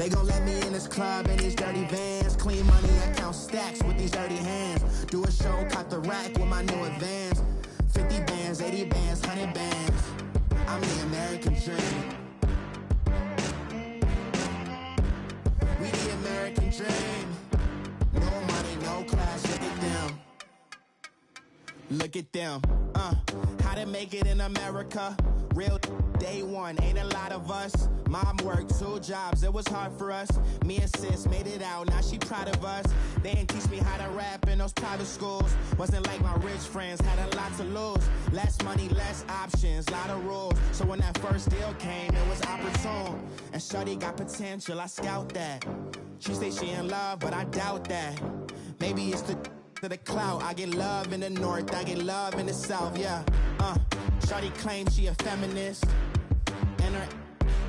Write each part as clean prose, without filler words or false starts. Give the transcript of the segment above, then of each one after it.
They gon' let me in this club in these dirty vans. Clean money, I count stacks with these dirty hands. Do a show, caught the rack with my new advance. 50 bands, 80 bands, 100 bands. I'm the American dream. We the American dream. No money, no class, look at them. Look at them, how to make it in America. Real day one, ain't a lot of us. Mom worked 2 jobs, it was hard for us. Me and sis made it out, now she proud of us. They ain't teach me how to rap in those private schools. Wasn't like my rich friends, had a lot to lose. Less money, less options, lot of rules. So when that first deal came, it was opportune. And shorty got potential, I scout that. She say she in love, but I doubt that. Maybe it's to the clout. I get love in the north, I get love in the south, yeah. Shorty claims she a feminist, and her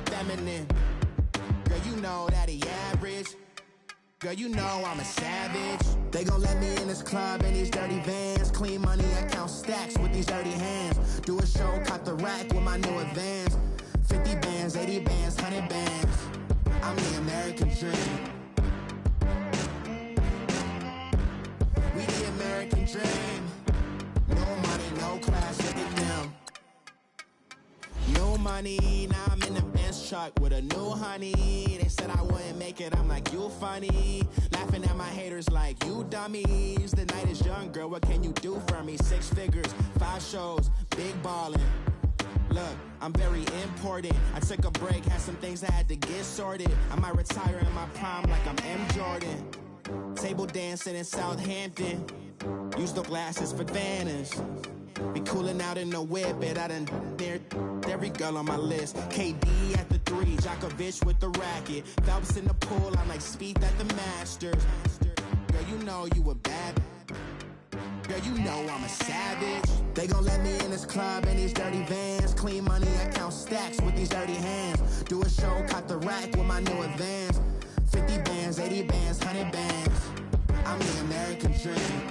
feminine. Girl, you know that he average. Girl, you know I'm a savage. They gon' let me in this club in these dirty vans. Clean money, I count stacks with these dirty hands. Do a show, caught the rack with my new advance. 50 bands, 80 bands, 100 bands. I'm the American dream. We the American dream. No money, no class, look at them. No money, now I'm in the Benz truck with a new honey. They said I wouldn't make it, I'm like, you funny. Laughing at my haters like, you dummies. The night is young, girl, what can you do for me? 6 figures, 5 shows, big ballin'. Look, I'm very important. I took a break, had some things I had to get sorted. I might retire in my prime like I'm M. Jordan. Table dancing in Southampton. Use the glasses for Vanish. Be cooling out in the whip, but I done near every girl on my list. KD at the 3, Djokovic with the racket. Phelps in the pool, I'm like Speed at the Masters. Girl, you know you a bad. Girl, you know I'm a savage. They gon' let me in this club in these dirty vans. Clean money, I count stacks with these dirty hands. Do a show, caught the rack with my new advance. 50 bands, 80 bands, 100 bands. I'm the American dream.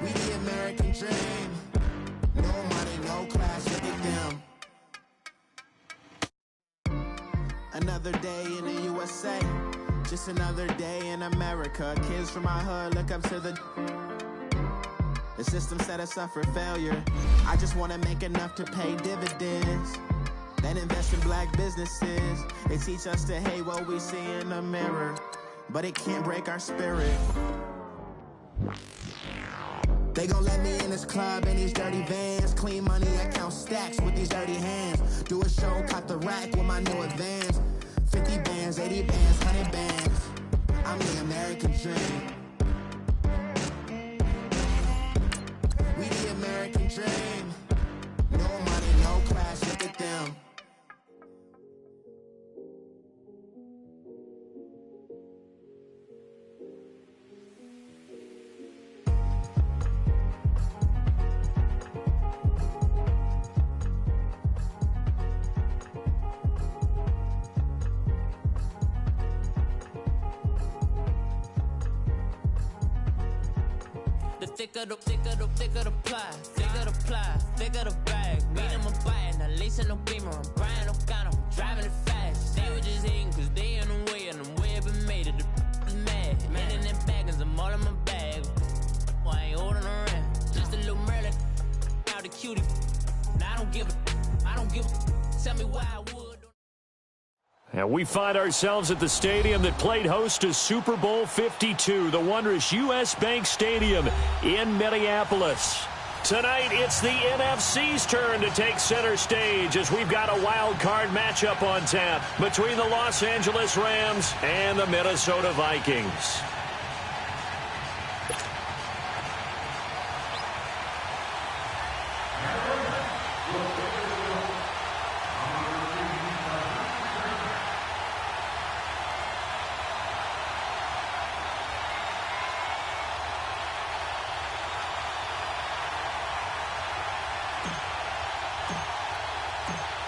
We the American dream. No money, no class, look at them. Another day in the USA. Just another day in America. Kids from my hood look up to the system set us up for failure. I just wanna make enough to pay dividends. Then invest in black businesses. They teach us to hate what we see in the mirror, but it can't break our spirit. They gon' let me in this club in these dirty vans. Clean money, I count stacks with these dirty hands. Do a show, caught the rack with my new advance. 50 bands, 80 bands, 100 bands. I'm the American dream. We the American dream. No money, no class, look at them. Thicker the ply, thicker the bag. Beat him a bite, now lacing no beamer. I'm Brian O'Connor, driving it fast. They were just hating cause they in the way, and the way I've been made it, the is mad. Man in them baggins, I'm all in my bag. Well, I ain't holding around, just a little Merlin, out the cutie. Now I don't give a, tell me why I would. And we find ourselves at the stadium that played host to Super Bowl 52, the wondrous U.S. Bank Stadium in Minneapolis. Tonight, it's the NFC's turn to take center stage as we've got a wild card matchup on tap between the Los Angeles Rams and the Minnesota Vikings.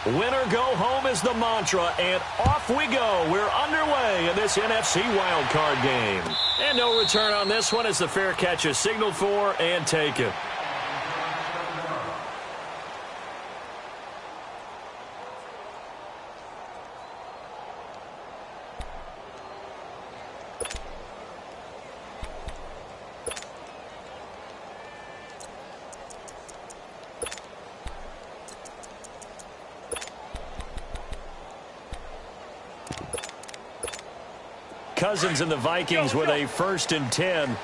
Winner go home is the mantra, and off we go. We're underway in this NFC wildcard game. And no return on this one as the fair catch is signaled for and taken. Cousins and the Vikings with a 1st and 10.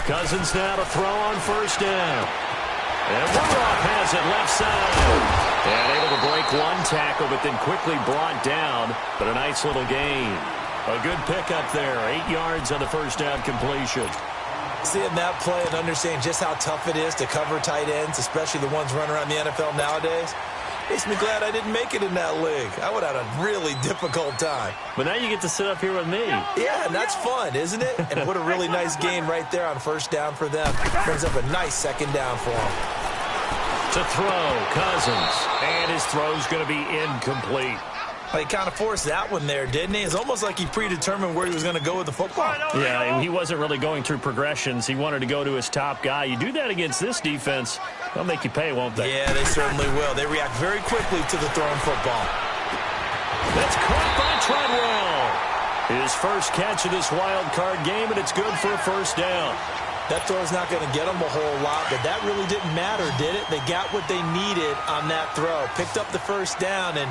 Cousins now to throw on 1st down. And Rudolph has it left side. And able to break one tackle, but then quickly brought down. But a nice little gain. A good pickup there. 8 yards on the 1st down completion. Seeing that play and understanding just how tough it is to cover tight ends, especially the ones running around the NFL nowadays, makes me glad I didn't make it in that league. I would have had a really difficult time. But now you get to sit up here with me. Yeah, and that's fun, isn't it? And what a really nice gain right there on 1st down for them. Brings up a nice 2nd down for them. To throw, Cousins. And his throw's going to be incomplete. He kind of forced that one there, didn't he? It's almost like he predetermined where he was going to go with the football. Yeah, he wasn't really going through progressions. He wanted to go to his top guy. You do that against this defense, they'll make you pay, won't they? Yeah, they certainly will. They react very quickly to the thrown football. That's caught by Treadwell. His first catch of this wild card game, and it's good for a 1st down. That throw's not going to get them a whole lot, but that really didn't matter, did it? They got what they needed on that throw. Picked up the 1st down, and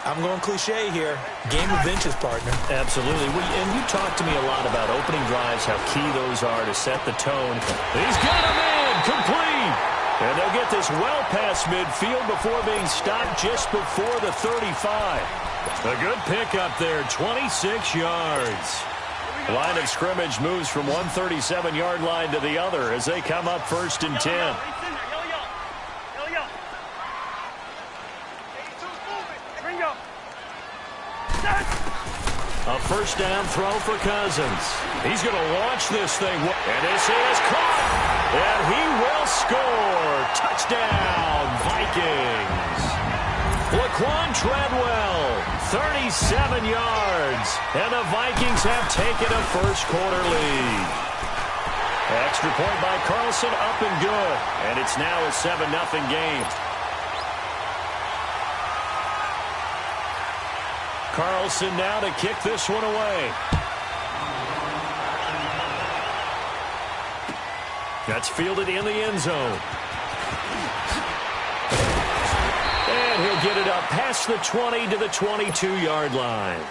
I'm going cliche here. Game of inches, partner. Absolutely. And you talked to me a lot about opening drives, how key those are to set the tone. He's got him in. Complete. And they'll get this well past midfield before being stopped just before the 35. A good pickup there, 26 yards. Line of scrimmage moves from one 37-yard line to the other as they come up 1st and 10. A 1st down throw for Cousins. He's going to launch this thing. And this is caught. And he will score. Touchdown, Vikings. Laquan Treadwell, 37 yards. And the Vikings have taken a 1st quarter lead. Extra point by Carlson, up and good. And it's now a 7-0 game. Carlson now to kick this one away. That's fielded in the end zone. And he'll get it up past the 20 to the 22-yard line.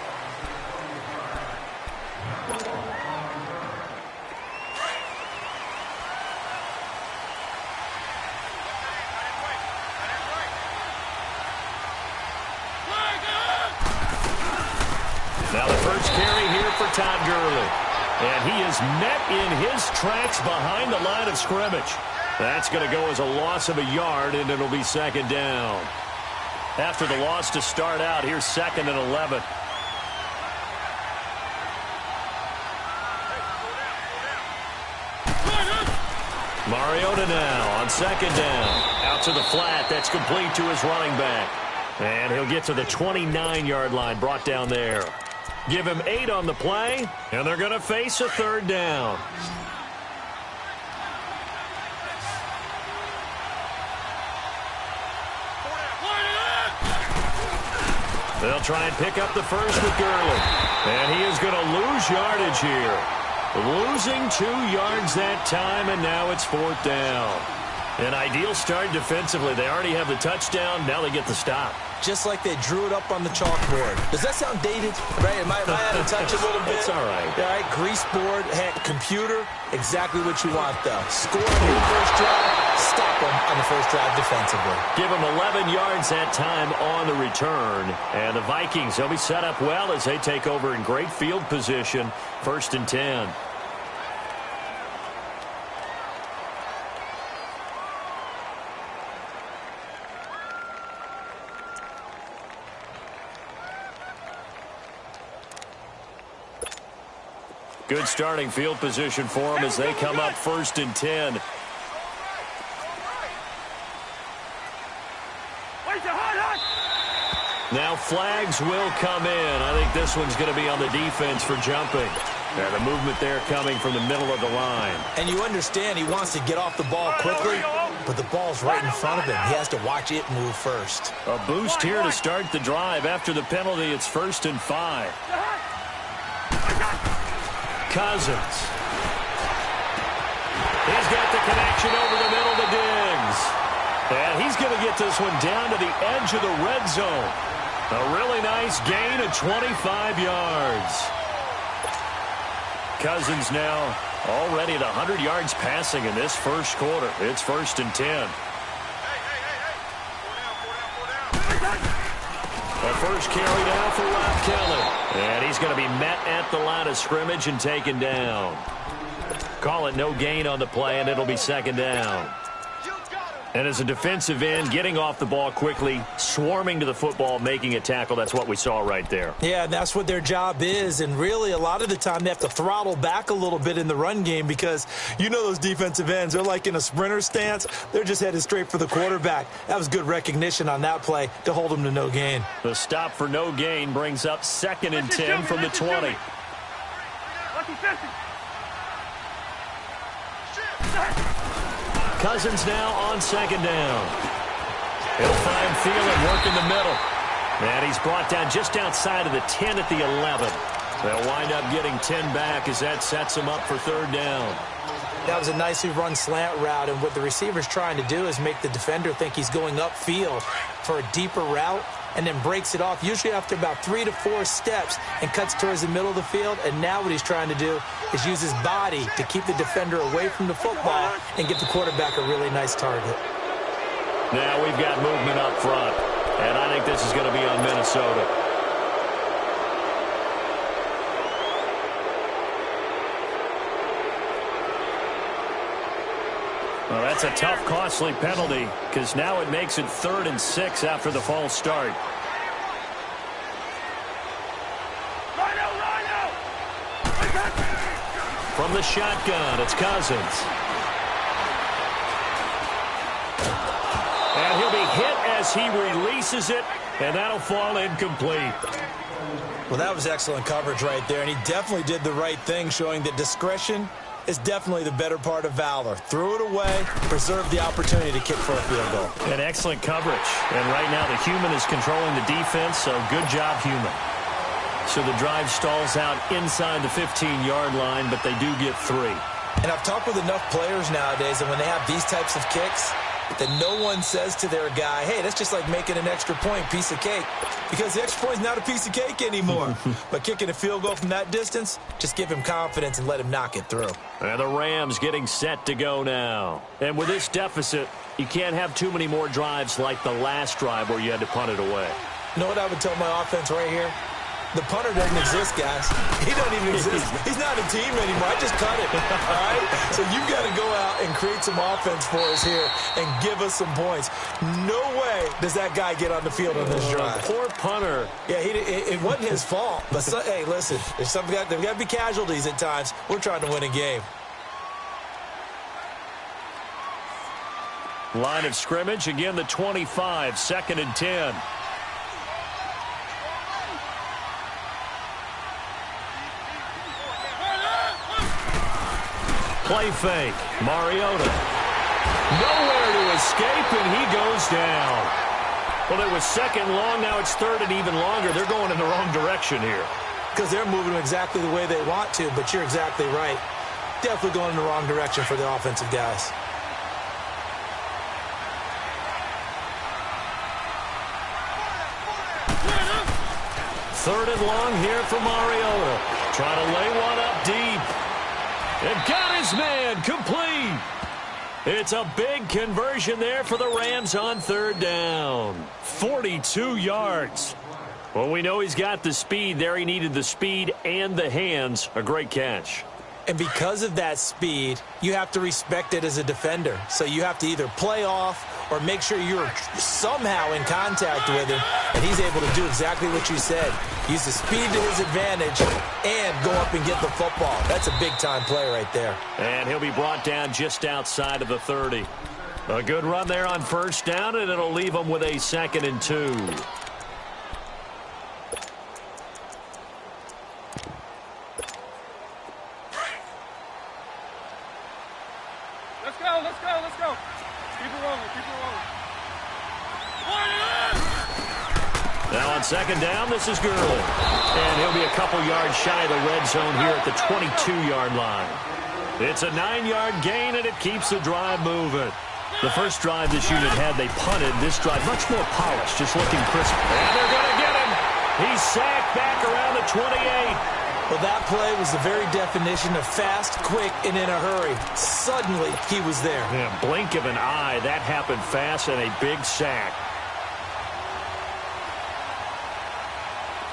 Now the first carry here for Todd Gurley. And he is met in his tracks behind the line of scrimmage. That's going to go as a loss of a yard, and it'll be 2nd down. After the loss to start out, here's 2nd and 11. Mariota now on 2nd down. Out to the flat. That's complete to his running back. And he'll get to the 29-yard line, brought down there. Give him 8 on the play, and they're going to face a 3rd down. They'll try and pick up the 1st with Gurley. And he is going to lose yardage here. Losing 2 yards that time, and now it's 4th down. An ideal start defensively. They already have the touchdown. Now they get the stop. Just like they drew it up on the chalkboard. Does that sound dated? Right? Am I out of touch a little bit? It's all right. All right, grease board, computer, exactly what you want, though. Score on your 1st drive, stop them on the 1st drive defensively. Give them 11 yards that time on the return. And the Vikings, they'll be set up well as they take over in great field position. 1st and 10. Good starting field position for them as they come up 1st and 10. Now flags will come in. I think this one's going to be on the defense for jumping. And the movement there coming from the middle of the line. And you understand he wants to get off the ball quickly, but the ball's right in front of him. He has to watch it move first. A boost here to start the drive. After the penalty, it's 1st and 5. Cousins. He's got the connection over the middle to Diggs. And he's going to get this one down to the edge of the red zone. A really nice gain of 25 yards. Cousins now already at 100 yards passing in this first quarter. It's 1st and 10. The first carry down for Rob Kelly. And he's going to be met at the line of scrimmage and taken down. Call it no gain on the play, and it'll be 2nd down. And as a defensive end, getting off the ball quickly, swarming to the football, making a tackle, that's what we saw right there. Yeah, and that's what their job is. And really, a lot of the time, they have to throttle back a little bit in the run game because you know those defensive ends, they're like in a sprinter stance. They're just headed straight for the quarterback. That was good recognition on that play to hold them to no gain. The stop for no gain brings up 2nd and 10 from the 20. Cousins now on 2nd down. He'll find Thielen working the middle. And he's brought down just outside of the 10 at the 11. They'll wind up getting 10 back as that sets him up for 3rd down. That was a nicely run slant route, and what the receiver's trying to do is make the defender think he's going upfield for a deeper route and then breaks it off, usually after about 3 to 4 steps, and cuts towards the middle of the field. And now what he's trying to do is use his body to keep the defender away from the football and get the quarterback a really nice target. Now we've got movement up front, and I think this is going to be on Minnesota. Well, that's a tough, costly penalty because now it makes it 3rd and 6 after the false start. From the shotgun, it's Cousins. And he'll be hit as he releases it, and that'll fall incomplete. Well, that was excellent coverage right there, and he definitely did the right thing, showing that discretion is definitely the better part of valor. Threw it away, preserved the opportunity to kick for a field goal. And excellent coverage. And right now the human is controlling the defense, so good job, human. So the drive stalls out inside the 15-yard line, but they do get 3. And I've talked with enough players nowadays, and when they have these types of kicks, that no one says to their guy, hey, that's just like making an extra point, piece of cake. Because the extra point is not a piece of cake anymore. But kicking a field goal from that distance, just give him confidence and let him knock it through. And the Rams getting set to go now. And with this deficit, you can't have too many more drives like the last drive where you had to punt it away. You know what I would tell my offense right here? The punter doesn't exist, guys. He doesn't even exist. He's not a team anymore. I just cut it, all right? So you've got to go out and create some offense for us here and give us some points. No way does that guy get on the field on this drive. Poor punter. Yeah, it wasn't his fault. But, hey, listen, there's got to be casualties at times. We're trying to win a game. Line of scrimmage, again the 25, 2nd and 10. Play fake. Mariota. Nowhere to escape, and he goes down. Well, it was 2nd long. Now it's 3rd and even longer. They're going in the wrong direction here. Because they're moving exactly the way they want to, but you're exactly right. Definitely going in the wrong direction for the offensive guys. Third and long here for Mariota. Trying to lay one up deep. And got his man complete. It's a big conversion there for the Rams on 3rd down. 42 yards. Well, we know he's got the speed there. He needed the speed and the hands. A great catch. And because of that speed, you have to respect it as a defender. So you have to either play off or make sure you're somehow in contact with him, and he's able to do exactly what you said. Use the speed to his advantage and go up and get the football. That's a big-time play right there. And he'll be brought down just outside of the 30. A good run there on 1st down, and it'll leave him with a 2nd and 2. Let's go. Keep it rolling. Now on 2nd down, this is Gurley. And he'll be a couple yards shy of the red zone here at the 22-yard line. It's a 9-yard gain, and it keeps the drive moving. The first drive this unit had, they punted. This drive, much more polished, just looking crisp. And they're going to get him. He's sacked back around the 28. Well, that play was the very definition of fast, quick, and in a hurry. Suddenly, he was there. Yeah, blink of an eye. That happened fast and a big sack.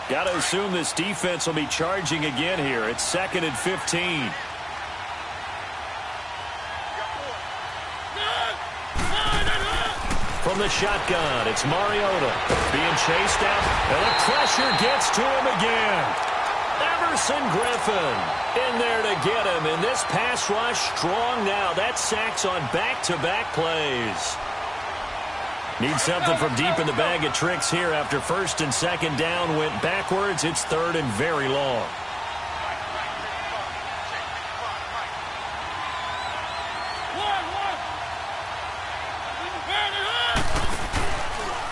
Got to assume this defense will be charging again here. It's 2nd and 15. From the shotgun, it's Mariota being chased out, and the pressure gets to him again. Everson Griffin in there to get him, and this pass rush strong now. That sacks on back-to-back plays. Need something from deep in the bag of tricks here after 1st and 2nd down went backwards. It's 3rd and very long.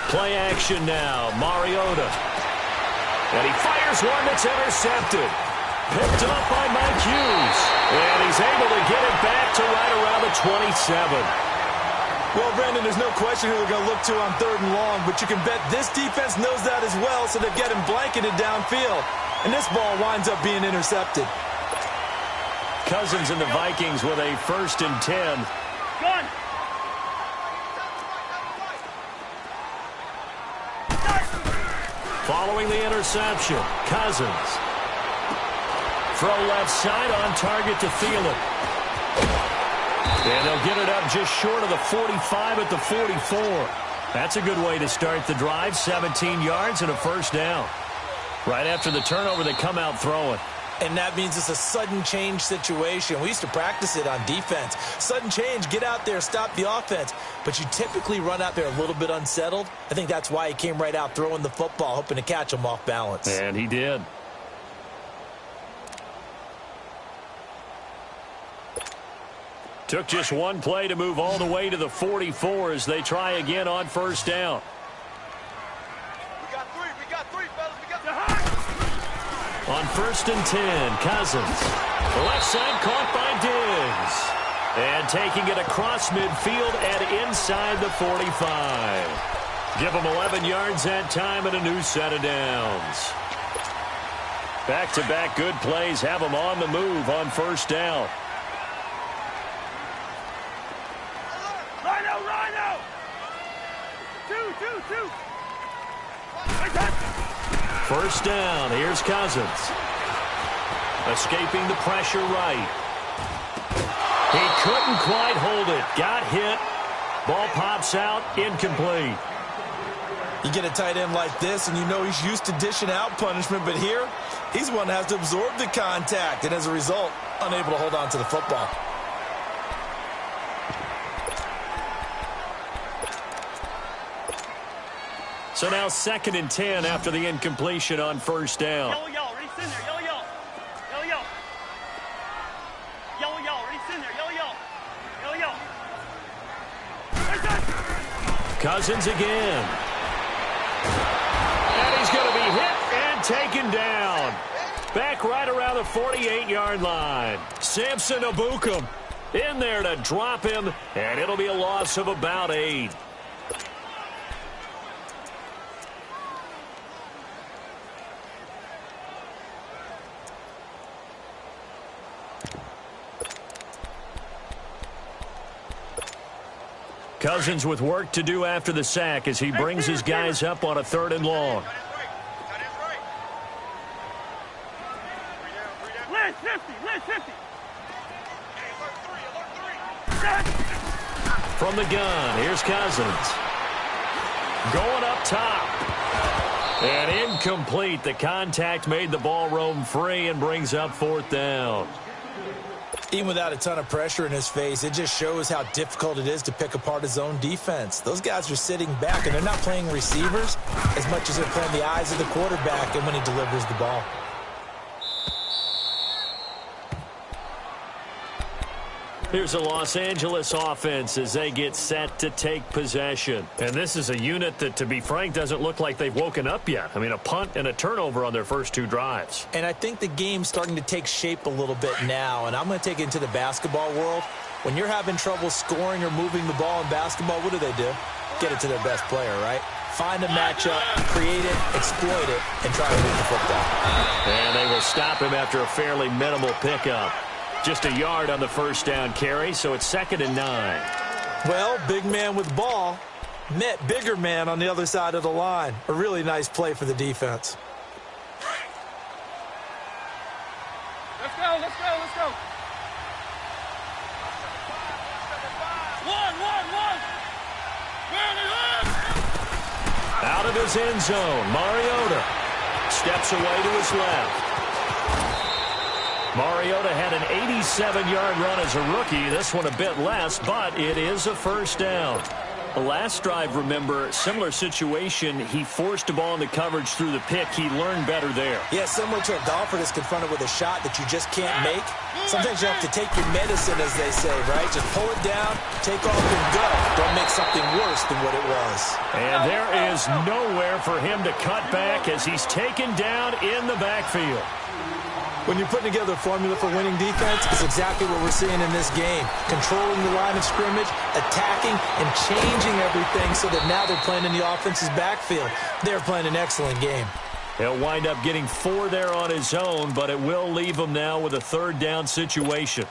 Play action now. Mariota. And he fires one that's intercepted. Picked up by Mike Hughes. And he's able to get it back to right around the 27. Well, Brandon, there's no question who they're going to look to on 3rd and long, but you can bet this defense knows that as well, so they've got him blanketed downfield. And this ball winds up being intercepted. Cousins and the Vikings with a 1st and 10. Gun! Following the interception, Cousins. Throw left side on target to Thielen. And they'll get it up just short of the 45 at the 44. That's a good way to start the drive. 17 yards and a 1st down. Right after the turnover, they come out throwing. And that means it's a sudden change situation. We used to practice it on defense. Sudden change, get out there, stop the offense. But you typically run out there a little bit unsettled. I think that's why he came right out throwing the football, hoping to catch him off balance. And he did. Took just one play to move all the way to the 44 as they try again on 1st down. We got three, fellas. We got On 1st and 10, Cousins. Left side caught by Diggs. And taking it across midfield and inside the 45. Give him 11 yards that time and a new set of downs. Back-to-back good plays have him on the move on 1st down. Rhino! Two! 1st down. Here's Cousins. Escaping the pressure right. He couldn't quite hold it. Got hit. Ball pops out. Incomplete. You get a tight end like this, and you know he's used to dishing out punishment, but here, he's one that has to absorb the contact, and as a result, unable to hold on to the football. So now 2nd and 10 after the incompletion on 1st down. Yellow, ready, stand there. Yellow. Ready, stand there. Yellow. Cousins again. And he's going to be hit and taken down. Back right around the 48-yard line. Samson Ebukam in there to drop him, and it'll be a loss of about 8. Cousins with work to do after the sack as he brings his guys up on a 3rd and long. List 50. From the gun, here's Cousins. Going up top. And incomplete. The contact made the ball roam free and brings up 4th down. Even without a ton of pressure in his face, it just shows how difficult it is to pick apart his own defense. Those guys are sitting back, and they're not playing receivers as much as they're playing the eyes of the quarterback and when he delivers the ball. Here's a Los Angeles offense as they get set to take possession. And this is a unit that, to be frank, doesn't look like they've woken up yet. I mean, a punt and a turnover on their first 2 drives. And I think the game's starting to take shape a little bit now, and I'm going to take it into the basketball world. When you're having trouble scoring or moving the ball in basketball, what do? Get it to their best player, right? Find a matchup, create it, exploit it, and try to move the football. And they will stop him after a fairly minimal pickup. Just a yard on the first down carry, so it's 2nd and 9. Well, big man with ball met bigger man on the other side of the line. A really nice play for the defense. Let's go, let's go, let's go. One. Out of his end zone, Mariota steps away to his left. Mariota had an 87-yard run as a rookie. This one a bit less, but it is a first down. The last drive, remember, similar situation. He forced a ball into coverage through the pick. He learned better there. Yeah, similar to a golfer that's confronted with a shot that you just can't make. Sometimes you have to take your medicine, as they say, right? Just pull it down, take off, and go. Don't make something worse than what it was. And there is nowhere for him to cut back as he's taken down in the backfield. When you're putting together a formula for winning defense, it's exactly what we're seeing in this game. Controlling the line of scrimmage, attacking, and changing everything so that now they're playing in the offense's backfield. They're playing an excellent game. He'll wind up getting 4 there on his own, but it will leave him now with a 3rd down situation.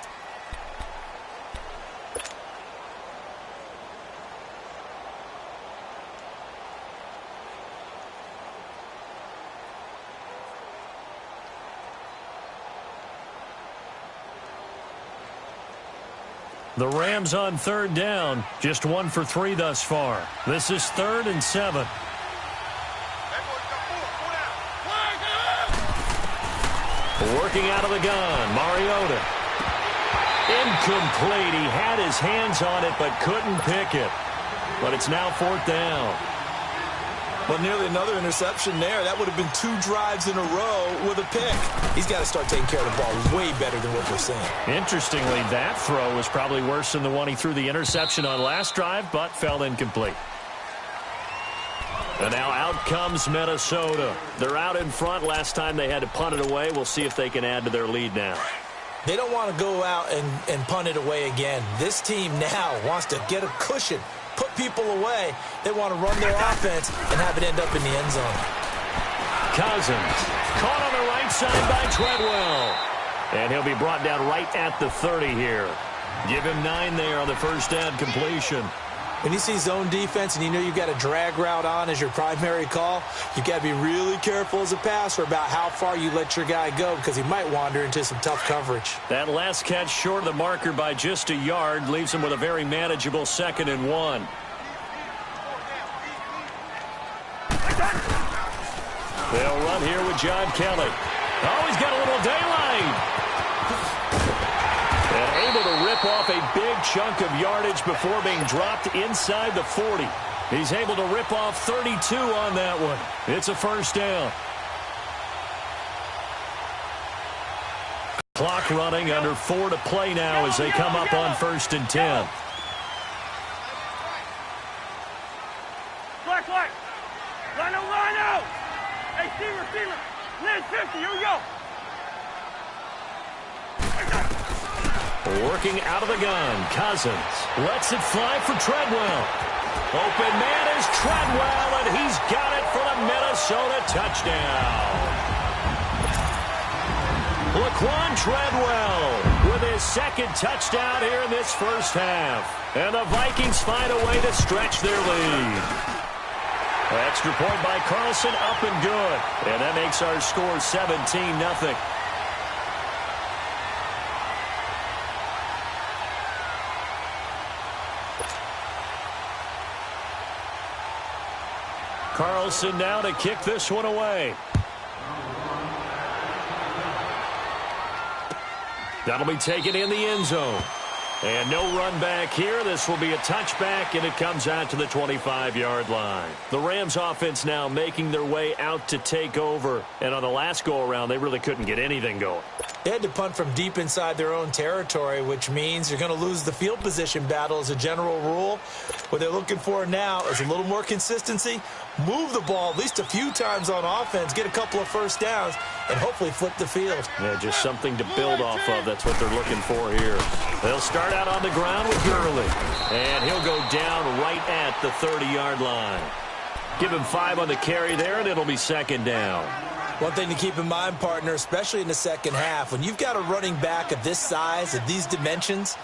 The Rams on 3rd down, just 1 for 3 thus far. This is 3rd and 7. Working out of the gun, Mariota. Incomplete. He had his hands on it but couldn't pick it. But it's now 4th down. Well, nearly another interception there. That would have been 2 drives in a row with a pick. He's got to start taking care of the ball way better than what we're seeing. Interestingly, that throw was probably worse than the one he threw the interception on last drive, but fell incomplete. And now out comes Minnesota. They're out in front. Last time they had to punt it away. We'll see if they can add to their lead now. They don't want to go out and punt it away again. This team now wants to get a cushion, put people away. They want to run their offense and have it end up in the end zone. Cousins caught on the right side by Treadwell. And he'll be brought down right at the 30 here. Give him 9 there on the first down completion. When you see zone defense and you know you've got a drag route on as your primary call, you've got to be really careful as a passer about how far you let your guy go because he might wander into some tough coverage. That last catch short of the marker by just a yard leaves him with a very manageable 2nd and 1. They'll run here with John Kelly. Oh, he's got a little daylight. And able to rip off a big chunk of yardage before being dropped inside the 40. He's able to rip off 32 on that one. It's a first down. Clock running, under 4 to play now as they come up on 1st and 10. Black. Rhino. Hey, Steamer. Lynn 50, here we go. Working out of the gun, Cousins lets it fly for Treadwell. Open man is Treadwell, and he's got it for the Minnesota touchdown. Laquan Treadwell with his 2nd touchdown here in this first half. And the Vikings find a way to stretch their lead. Extra point by Carlson, up and good. And that makes our score 17-0. Carlson now to kick this one away. That'll be taken in the end zone. And no run back here. This will be a touchback, and it comes out to the 25-yard line. The Rams offense now making their way out to take over. And on the last go-around, they really couldn't get anything going. They had to punt from deep inside their own territory, which means you're going to lose the field position battle as a general rule. What they're looking for now is a little more consistency, move the ball at least a few times on offense, get a couple of first downs, and hopefully flip the field. Yeah, just something to build off of. That's what they're looking for here. They'll start out on the ground with Gurley, and he'll go down right at the 30-yard line. Give him 5 on the carry there, and it'll be second down. One thing to keep in mind, partner, especially in the second half, when you've got a running back of this size, of these dimensions,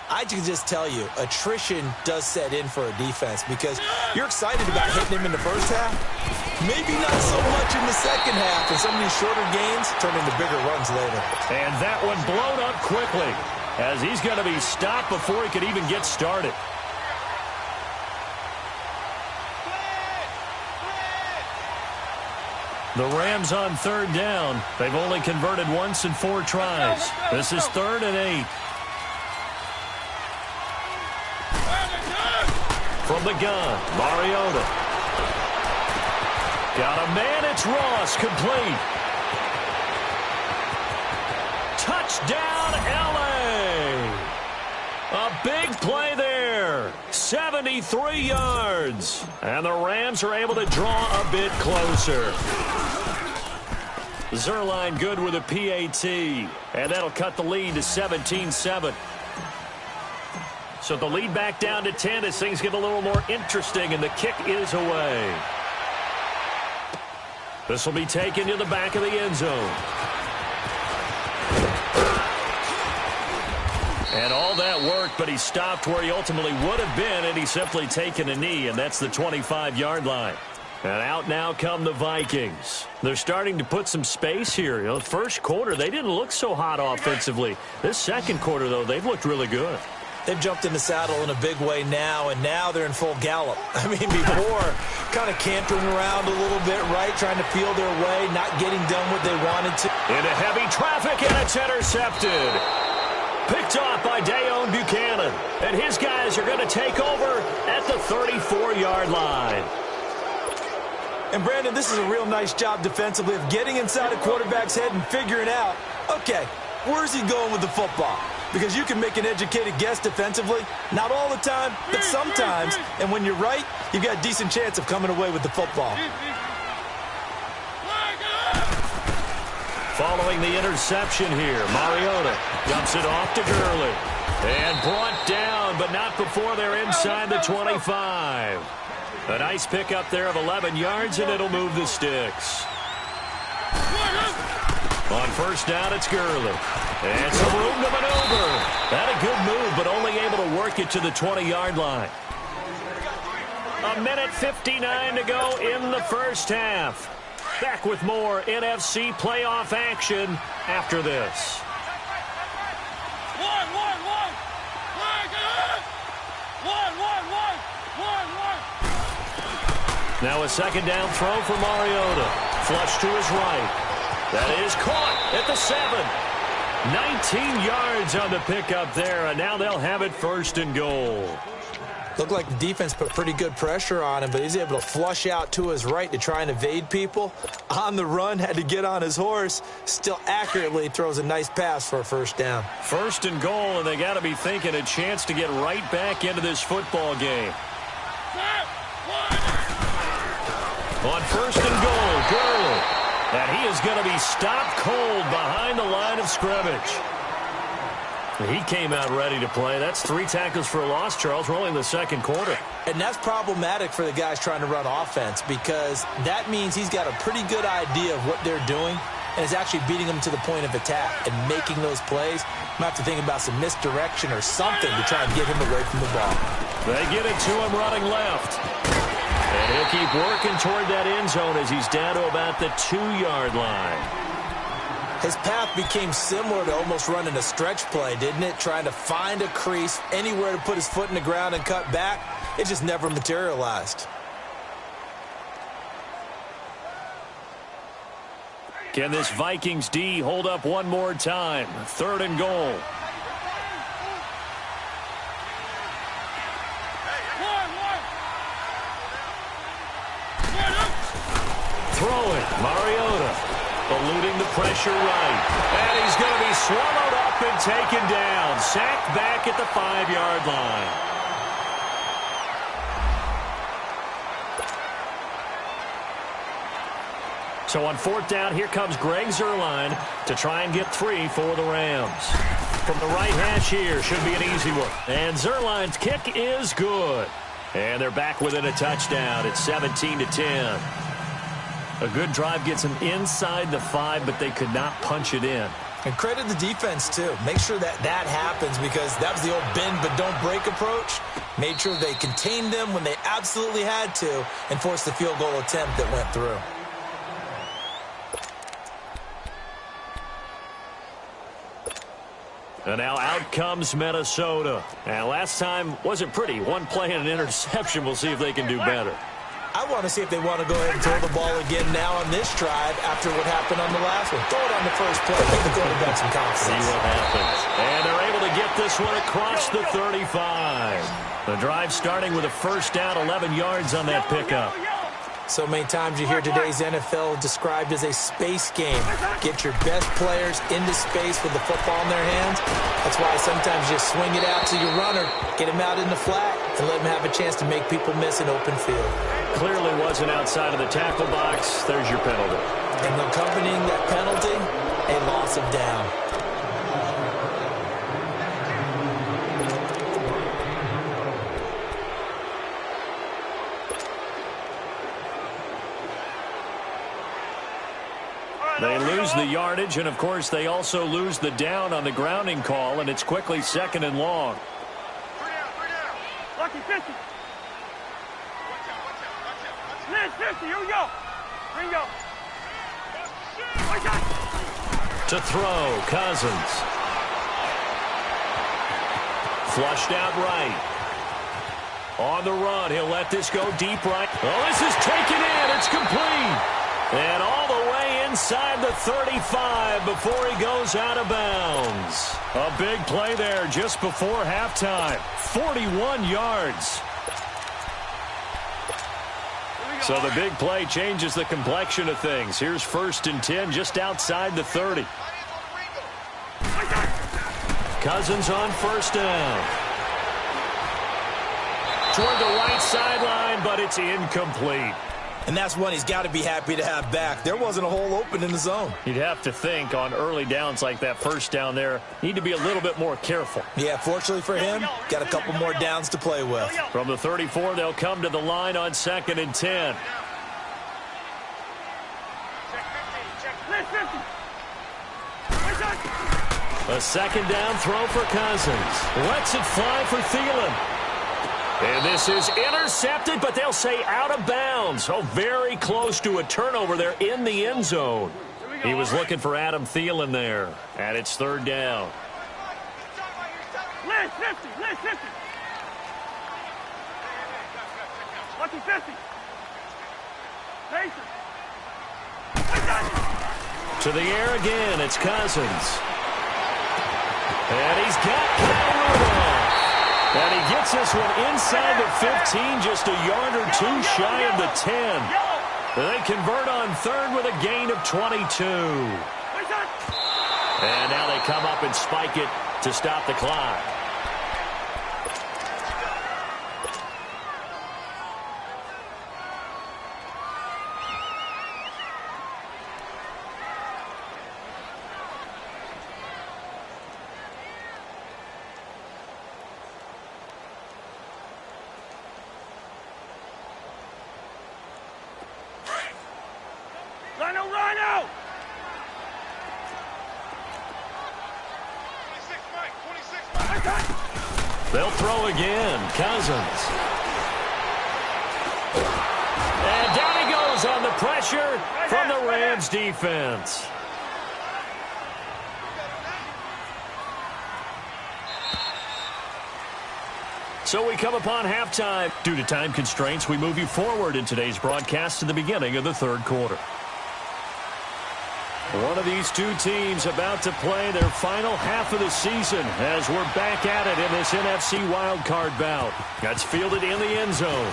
I can just tell you, attrition does set in for a defense because you're excited about hitting him in the first half. Maybe not so much in the second half, and some of these shorter gains turn into bigger runs later. And that one blown up quickly as he's going to be stopped before he could even get started. The Rams on third down. They've only converted once in 4 tries. This is 3rd and 8. From the gun, Mariota. Got a man, it's Ross, complete. Touchdown, L.A. A big play there. 73 yards. And the Rams are able to draw a bit closer. Zerline good with a PAT. And that'll cut the lead to 17-7. So the lead back down to 10 as things get a little more interesting, and the kick is away. This will be taken to the back of the end zone. And all that worked, but he stopped where he ultimately would have been, and he's simply taken a knee, and that's the 25-yard line. And out now come the Vikings. They're starting to put some space here. You know, first quarter, they didn't look so hot offensively. This second quarter, though, they've looked really good. They've jumped in the saddle in a big way now, and now they're in full gallop. I mean, before, kind of cantering around a little bit, right, trying to feel their way, not getting done what they wanted to. Into heavy traffic, and it's intercepted. Picked off by Dayon Buchanan, and his guys are going to take over at the 34-yard line. And, Brandon, this is a real nice job defensively of getting inside a quarterback's head and figuring out, okay, where's he going with the football? Because you can make an educated guess defensively. Not all the time, but sometimes. And when you're right, you've got a decent chance of coming away with the football. Following the interception here, Mariota dumps it off to Gurley. And brought down, but not before they're inside the 25. A nice pickup there of 11 yards, and it'll move the sticks. On first down, it's Gurley. And some room to maneuver. That a good move, but only able to work it to the 20-yard line. 1:59 to go in the first half. Back with more NFC playoff action after this. Now a second down throw for Mariota. Flush to his right. That is caught at the 7. 19 yards on the pickup there, and now they'll have it 1st and goal. Looked like the defense put pretty good pressure on him, but he's able to flush out to his right to try and evade people. On the run, had to get on his horse. Still accurately throws a nice pass for a 1st down. 1st and goal, and they got to be thinking a chance to get right back into this football game. On 1st and goal, Gurley. And he is going to be stopped cold behind the line of scrimmage. He came out ready to play. That's 3 tackles for a loss, Charles. We're only in the second quarter. And that's problematic for the guys trying to run offense because that means he's got a pretty good idea of what they're doing and is actually beating them to the point of attack and making those plays. Might have to think about some misdirection or something to try and get him away from the ball. They get it to him running left. And he'll keep working toward that end zone as he's down to about the 2-yard line. His path became similar to almost running a stretch play, didn't it? Trying to find a crease, anywhere to put his foot in the ground and cut back. It just never materialized. Can this Vikings D hold up one more time? 3rd and goal. Throw it, Mariota, eluding the pressure right. And he's going to be swallowed up and taken down. Sacked back at the 5-yard line. So on 4th down, here comes Greg Zuerlein to try and get 3 for the Rams. From the right hash here, should be an easy one. And Zuerlein's kick is good. And they're back within a touchdown. It's 17-10. A good drive gets them inside the 5, but they could not punch it in. And credit the defense, too. Make sure that happens, because that was the old bend but don't break approach. Made sure they contained them when they absolutely had to and forced the field goal attempt that went through. And now out comes Minnesota. And last time wasn't pretty. One play and an interception. We'll see if they can do better. I want to see if they want to go ahead and throw the ball again now on this drive after what happened on the last one. Throw it on the first play. Give the quarterback some confidence. See what happens. And they're able to get this one across the 35. The drive starting with a first down, 11 yards on that pickup. So many times you hear today's NFL described as a space game. Get your best players into space with the football in their hands. That's why sometimes you swing it out to your runner, get him out in the flat, and let him have a chance to make people miss an open field. Clearly wasn't outside of the tackle box. There's your penalty. And accompanying that penalty, a loss of down. They lose the yardage, and, of course, they also lose the down on the grounding call, and it's quickly 2nd and long. 3 down. Lucky 50. Liz, 50. Here we go. Bingo. To throw, Cousins. Flushed out right. On the run, he'll let this go deep right. Oh, this is taken in. It's complete. And all the way inside the 35 before he goes out of bounds. A big play there just before halftime. 41 yards. So the big play changes the complexion of things. Here's 1st and 10 just outside the 30. Cousins on 1st down. Toward the right sideline, but it's incomplete. And that's one he's got to be happy to have back. There wasn't a hole open in the zone. You'd have to think on early downs like that first down there, need to be a little bit more careful. Yeah, fortunately for him, got a couple more downs to play with. From the 34, they'll come to the line on 2nd and 10. A 2nd down throw for Cousins. Lets it fly for Thielen. And this is intercepted, but they'll say out of bounds. Oh, very close to a turnover there in the end zone. He was looking for Adam Thielen there. And it's 3rd down. Liz, 50. Lucky 50. Mason. To the air again, it's Cousins. And he's got Kyle Rudolph. And he gets this one inside the 15, just a yard or 2 shy of the 10. They convert on 3rd with a gain of 22. And now they come up and spike it to stop the clock. Rhino! 26, Mike. They'll throw again. Cousins. And down he goes on the pressure from the Rams defense. So we come upon halftime. Due to time constraints, we move you forward in today's broadcast to the beginning of the 3rd quarter. One of these two teams about to play their final half of the season as we're back at it in this NFC wildcard bout. That's fielded in the end zone.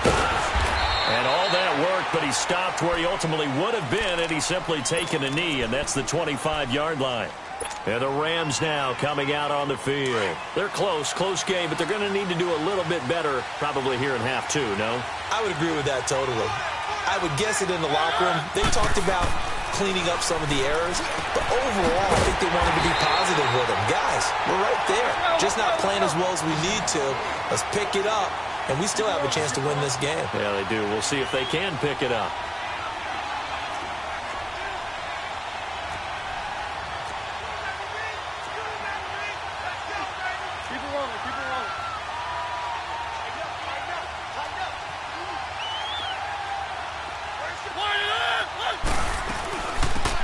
And all that work, but he stopped where he ultimately would have been had he simply taken a knee, and that's the 25-yard line. And the Rams now coming out on the field. They're close game, but they're going to need to do a little bit better probably here in half 2, no? I would agree with that totally. I I would guess it in the locker room. They talked about cleaning up some of the errors, but overall, I think they wanted to be positive with him. Guys, we're right there. Just not playing as well as we need to. Let's pick it up, and we still have a chance to win this game. Yeah, they do. We'll see if they can pick it up.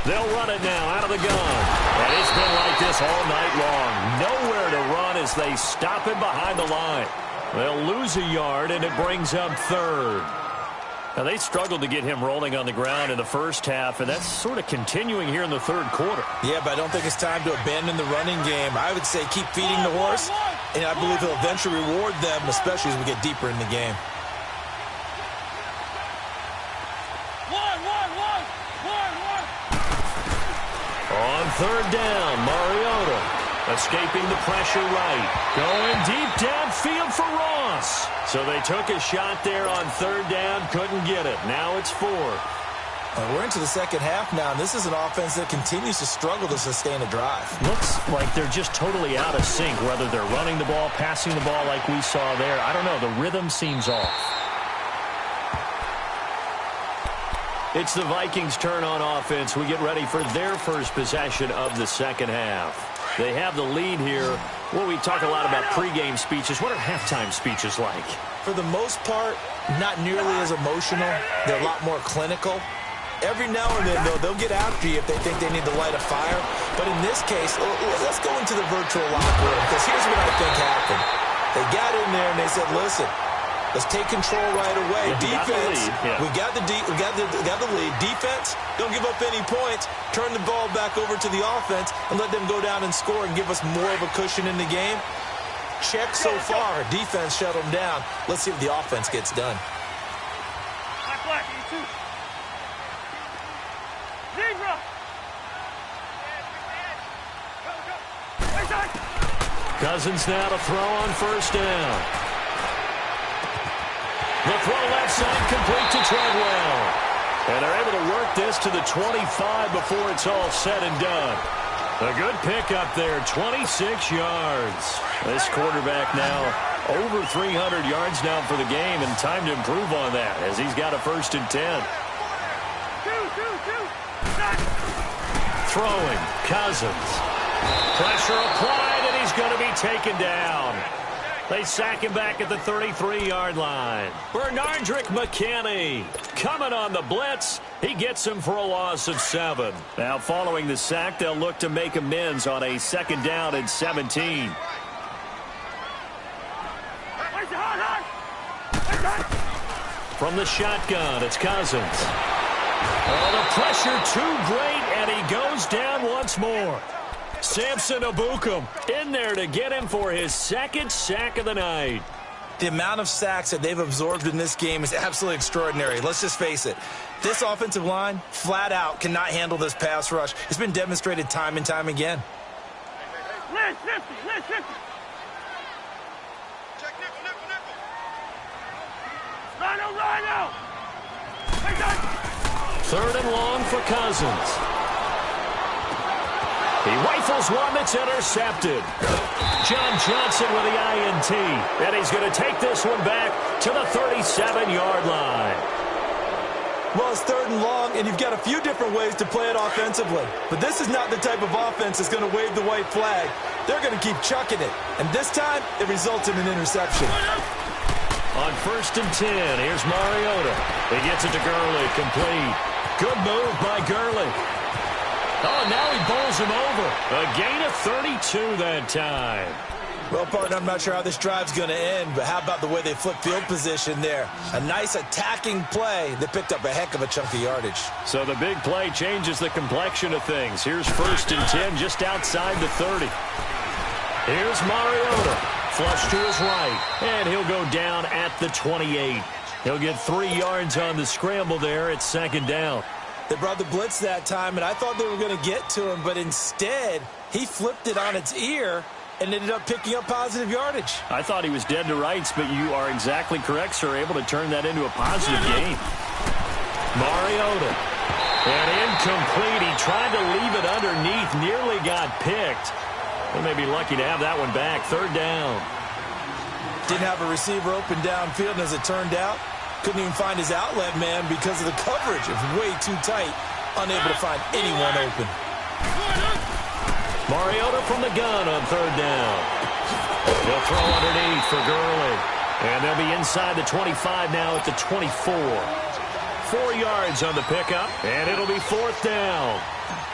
They'll run it now out of the gun. And it's been like this all night long. Nowhere to run as they stop him behind the line. They'll lose a yard, and it brings up third. Now, they struggled to get him rolling on the ground in the first half, and that's sort of continuing here in the third quarter. Yeah, but I don't think it's time to abandon the running game. I would say keep feeding the horse, and I believe he'll eventually reward them, especially as we get deeper in the game. On third down, Mariota escaping the pressure right. Going deep downfield for Ross. So they took a shot there on third down, couldn't get it. Now it's 4. We're into the second half now, and this is an offense that continues to struggle to sustain a drive. Looks like they're just totally out of sync, whether they're running the ball, passing the ball like we saw there. I don't know, the rhythm seems off. It's the Vikings' turn on offense. We get ready for their first possession of the second half. They have the lead here. Well, we talk a lot about pregame speeches. What are halftime speeches like? For the most part, not nearly as emotional. They're a lot more clinical. Every now and then, though, they'll get after you if they think they need to light a fire. But in this case, let's go into the virtual locker room, because here's what I think happened. They got in there and they said, listen, let's take control right away. Defense, we got the lead. Defense, don't give up any points. Turn the ball back over to the offense and let them go down and score and give us more of a cushion in the game. Check so far. Defense shut them down. Let's see if the offense gets done. Cousins now to throw on first down. The throw left side complete to Treadwell. And they're able to work this to the 25 before it's all said and done. A good pickup there, 26 yards. This quarterback now over 300 yards now for the game, and time to improve on that as he's got a 1st and 10. Throwing, Cousins. Pressure applied, and he's going to be taken down. They sack him back at the 33-yard line. Bernardrick McKinney coming on the blitz. He gets him for a loss of 7. Now following the sack, they'll look to make amends on a 2nd down and 17. From the shotgun, it's Cousins. Oh, the pressure too great, and he goes down once more. Samson Abukum in there to get him for his 2nd sack of the night. The amount of sacks that they've absorbed in this game is absolutely extraordinary. Let's just face it. This offensive line, flat out, cannot handle this pass rush. It's been demonstrated time and time again. Lynch 50. Check nickel. Rhino. 3rd and long for Cousins. He rifles one that's intercepted. John Johnson with the INT. And he's going to take this one back to the 37-yard line. Well, it's 3rd and long, and you've got a few different ways to play it offensively. But this is not the type of offense that's going to wave the white flag. They're going to keep chucking it. And this time, it results in an interception. On 1st and 10, here's Mariota. He gets it to Gurley, complete. Good move by Gurley. Oh, now he bowls him over. A gain of 32 that time. Well, partner, I'm not sure how this drive's going to end, but how about the way they flip field position there? A nice attacking play that picked up a heck of a chunk of yardage. So the big play changes the complexion of things. Here's 1st and 10 just outside the 30. Here's Mariota. Flush to his right, and he'll go down at the 28. He'll get 3 yards on the scramble there at 2nd down. They brought the blitz that time, and I thought they were going to get to him, but instead, he flipped it on its ear and ended up picking up positive yardage. I thought he was dead to rights, but you are exactly correct, sir, able to turn that into a positive gain. Mariota. And incomplete. He tried to leave it underneath. Nearly got picked. They may be lucky to have that one back. Third down. Didn't have a receiver open downfield, and as it turned out, couldn't even find his outlet man because of the coverage. It was way too tight. Unable to find anyone open. Mariota from the gun on third down. He'll throw underneath for Gurley. And they'll be inside the 25 now at the 24. 4 yards on the pickup, and it'll be fourth down.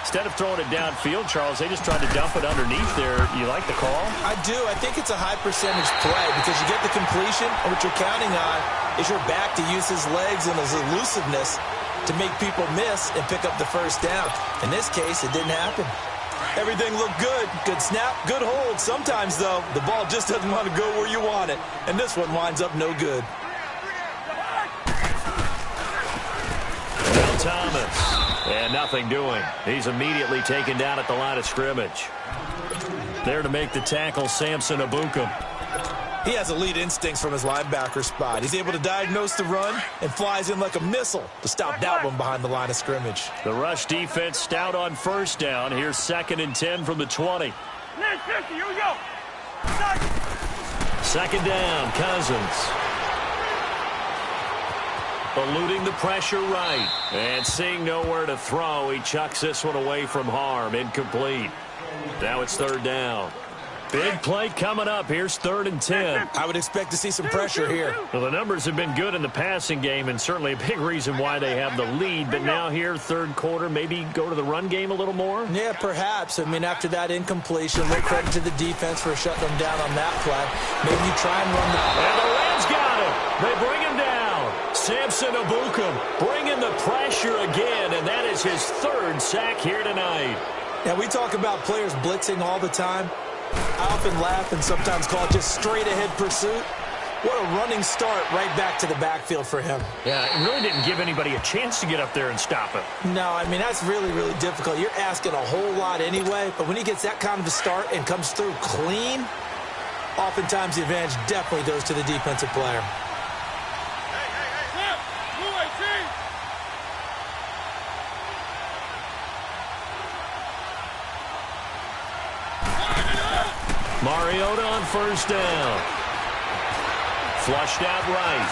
Instead of throwing it downfield, Charles, they just tried to dump it underneath there. You like the call? I do. I think it's a high percentage play because you get the completion, and what you're counting on is your back to use his legs and his elusiveness to make people miss and pick up the first down. In this case, it didn't happen. Everything looked good. Good snap, good hold. Sometimes, though, the ball just doesn't want to go where you want it, and this one winds up no good. Now Thomas. And nothing doing. He's immediately taken down at the line of scrimmage. There to make the tackle, Samson Ebukam. He has elite instincts from his linebacker spot. He's able to diagnose the run and flies in like a missile to stop that one behind the line of scrimmage. The rush defense stout on first down. Here's 2nd and 10 from the 20. Here we go. Second down, Cousins. Eluding the pressure right. And seeing nowhere to throw, he chucks this one away from harm. Incomplete. Now it's third down. Big play coming up. Here's 3rd and 10. I would expect to see some pressure here. Well, the numbers have been good in the passing game, and certainly a big reason why they have the lead. But now here, third quarter, maybe go to the run game a little more? Yeah, perhaps. I mean, after that incompletion, a little credit to the defense for shutting them down on that play. Maybe you try and run the... And the Rams got him. They bring him down. Samson Ebukam bringing the pressure again, and that is his 3rd sack here tonight. Now, we talk about players blitzing all the time. I often laugh and sometimes call it just straight-ahead pursuit. What a running start right back to the backfield for him. Yeah, it really didn't give anybody a chance to get up there and stop it. No, I mean, that's really, really difficult. You're asking a whole lot anyway, but when he gets that kind of a start and comes through clean, oftentimes the advantage definitely goes to the defensive player. Mariota on first down. Flushed out right.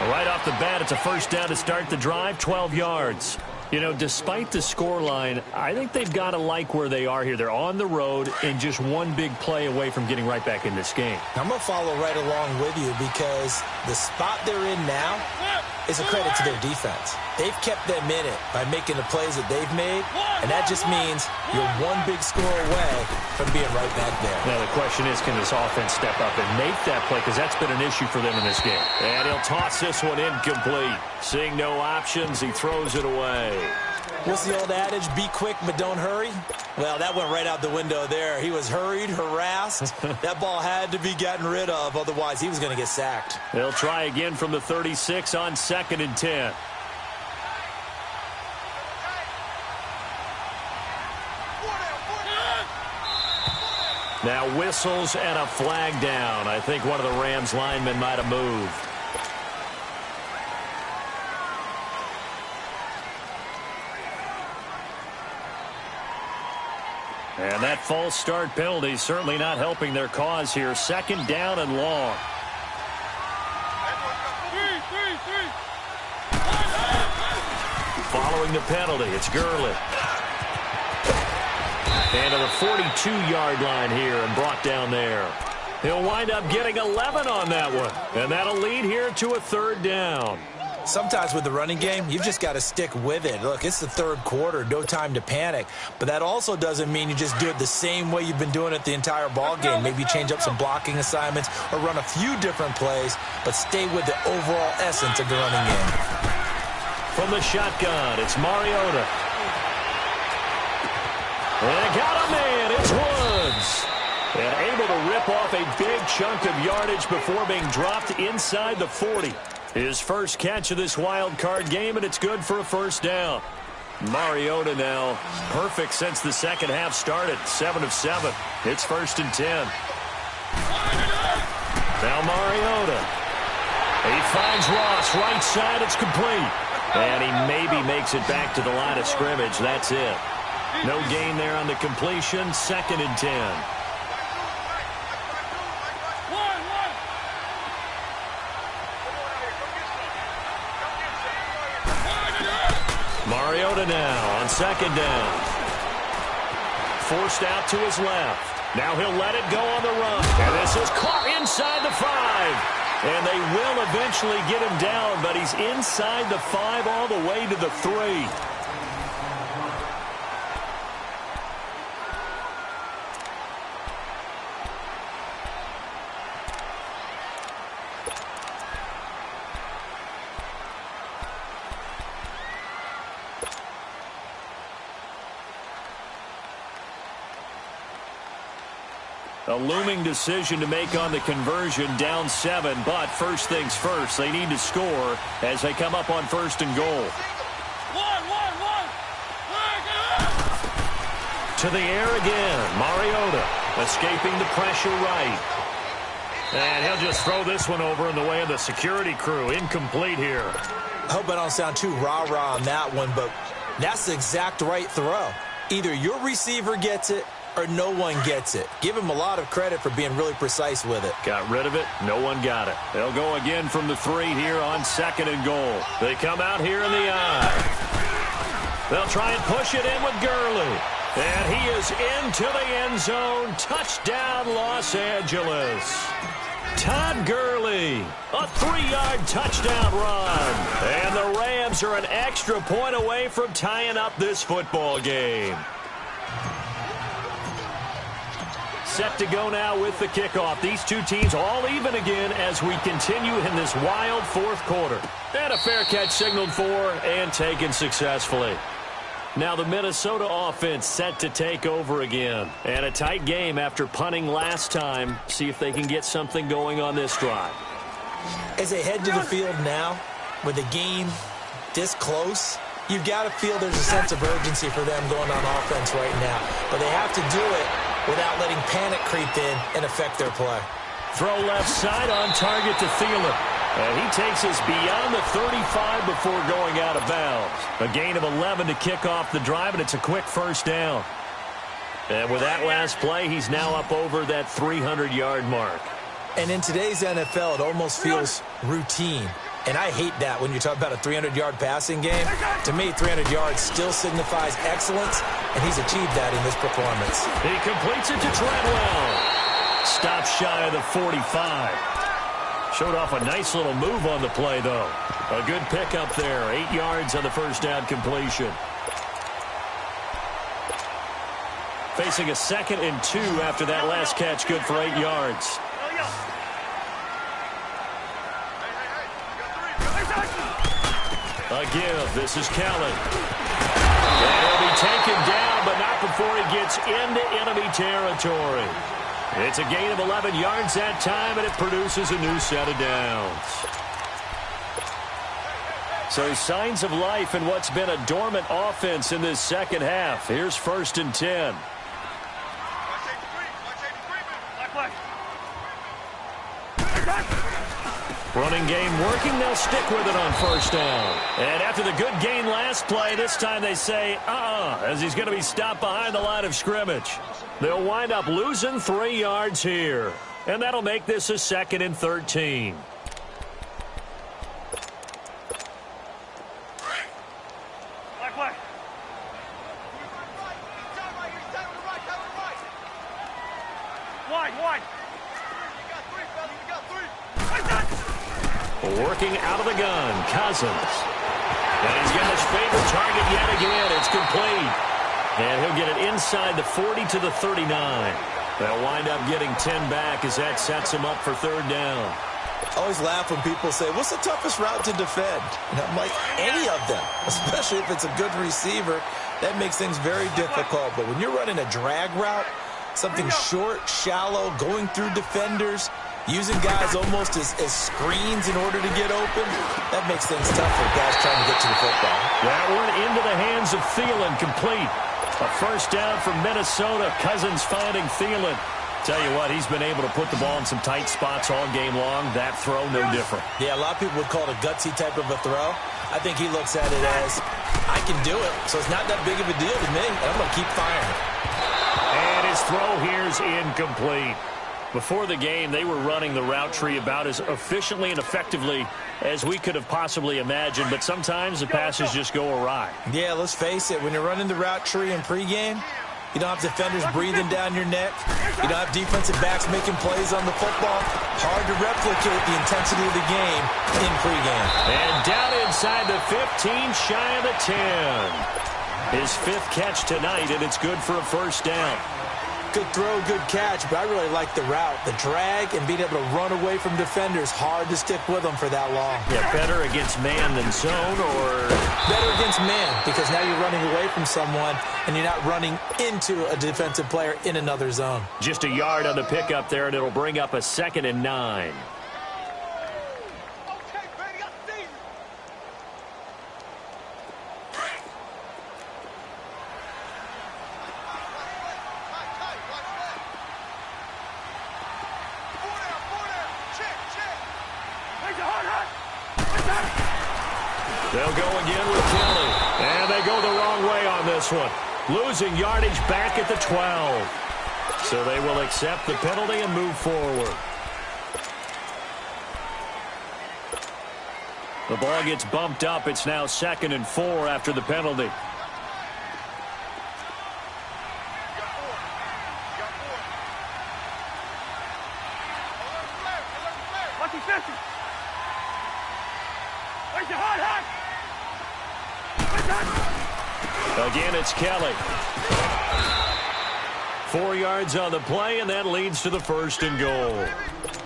Right off the bat, it's a first down to start the drive, 12 yards. You know, despite the scoreline, I think they've got to like where they are here. They're on the road and just one big play away from getting right back in this game. I'm going to follow right along with you because the spot they're in now is a credit to their defense. They've kept them in it by making the plays that they've made, and that just means you're one big score away from being right back there. Now, the question is, can this offense step up and make that play? Because that's been an issue for them in this game. And he'll toss this one incomplete. Seeing no options, he throws it away. What's the old adage? Be quick, but don't hurry? Well, that went right out the window there. He was hurried, harassed. That ball had to be gotten rid of, otherwise he was going to get sacked. They'll try again from the 36 on 2nd and 10. Now whistles and a flag down. I think one of the Rams linemen might have moved. And that false start penalty certainly not helping their cause here. 2nd down and long. Following the penalty, it's Gurley. And to the 42-yard line here and brought down there. He'll wind up getting 11 on that one. And that'll lead here to a 3rd down. Sometimes with the running game, you've just got to stick with it. Look, it's the 3rd quarter, no time to panic. But that also doesn't mean you just do it the same way you've been doing it the entire ball game. Maybe change up some blocking assignments or run a few different plays, but stay with the overall essence of the running game. From the shotgun, it's Mariota. And got a man, it's Woods. And able to rip off a big chunk of yardage before being dropped inside the 40. His first catch of this wild card game, and it's good for a 1st down. Mariota now perfect since the second half started. 7 of 7. It's 1st and 10. Now Mariota. He finds Ross, right side, it's complete. And he maybe makes it back to the line of scrimmage. That's it. No gain there on the completion. 2nd and 10. Mariota now on 2nd down. Forced out to his left. Now he'll let it go on the run. And this is caught inside the 5. And they will eventually get him down, but he's inside the 5 all the way to the 3. A looming decision to make on the conversion, down 7, but first things first, they need to score as they come up on 1st and goal. To the air again, Mariota escaping the pressure right. And he'll just throw this one over in the way of the security crew. Incomplete here. I hope I don't sound too rah-rah on that one, but that's the exact right throw. Either your receiver gets it or no one gets it. Give him a lot of credit for being really precise with it. Got rid of it. No one got it. They'll go again from the 3 here on 2nd and goal. They come out here in the eye. They'll try and push it in with Gurley. And he is into the end zone. Touchdown, Los Angeles. Todd Gurley, a 3-yard touchdown run. And the Rams are an extra point away from tying up this football game. Set to go now with the kickoff. These two teams all even again as we continue in this wild 4th quarter. And a fair catch signaled for and taken successfully. Now the Minnesota offense set to take over again. And a tight game after punting last time. See if they can get something going on this drive. As they head to the field now, with the game this close, you've got to feel there's a sense of urgency for them going on offense right now. But they have to do it without letting panic creep in and affect their play. Throw left side on target to Thielen. And he takes us beyond the 35 before going out of bounds. A gain of 11 to kick off the drive, and it's a quick 1st down. And with that last play, he's now up over that 300-yard mark. And in today's NFL, it almost feels routine. And I hate that when you talk about a 300-yard passing game. To me, 300 yards still signifies excellence, and he's achieved that in this performance. He completes it to Treadwell. Stops shy of the 45. Showed off a nice little move on the play, though. A good pickup there. 8 yards on the 1st down completion. Facing a 2nd and 2 after that last catch. Good for 8 yards. A give. This is Kelly. And he'll be taken down, but not before he gets into enemy territory. It's a gain of 11 yards that time, and it produces a new set of downs. So signs of life in what's been a dormant offense in this 2nd half. Here's 1st and 10. Running game working. They'll stick with it on 1st down. And after the good gain last play, this time they say, as he's going to be stopped behind the line of scrimmage. They'll wind up losing 3 yards here. And that'll make this a 2nd and 13. Working out of the gun, Cousins. And he's got his favorite target yet again. It's complete. And he'll get it inside the 40 to the 39. They'll wind up getting 10 back as that sets him up for 3rd down. I always laugh when people say, what's the toughest route to defend? And I'm like, any of them, especially if it's a good receiver. That makes things very difficult. But when you're running a drag route, something short, shallow, going through defenders, using guys almost as screens in order to get open, that makes things tough for guys trying to get to the football. That one into the hands of Thielen, complete. A 1st down for Minnesota. Cousins finding Thielen. Tell you what, he's been able to put the ball in some tight spots all game long. That throw, no different. Yeah, a lot of people would call it a gutsy type of a throw. I think he looks at it as, I can do it, so it's not that big of a deal to me, and I'm going to keep firing. And his throw here's incomplete. Before the game, they were running the route tree about as efficiently and effectively as we could have possibly imagined, but sometimes the passes just go awry. Yeah, let's face it, when you're running the route tree in pregame, you don't have defenders breathing down your neck. You don't have defensive backs making plays on the football. Hard to replicate the intensity of the game in pregame. And down inside the 15, shy of the 10. His 5th catch tonight, and it's good for a first down. Good throw, good catch, but I really like the route. The drag and being able to run away from defenders, hard to stick with them for that long. Yeah, better against man than zone, or? Better against man, because now you're running away from someone and you're not running into a defensive player in another zone. Just a yard on the pickup there, and it'll bring up a 2nd and 9. They'll go again with Kelly. And they go the wrong way on this one. Losing yardage back at the 12. So they will accept the penalty and move forward. The ball gets bumped up. It's now 2nd and 4 after the penalty. Again, it's Kelly. 4 yards on the play, and that leads to the 1st and goal.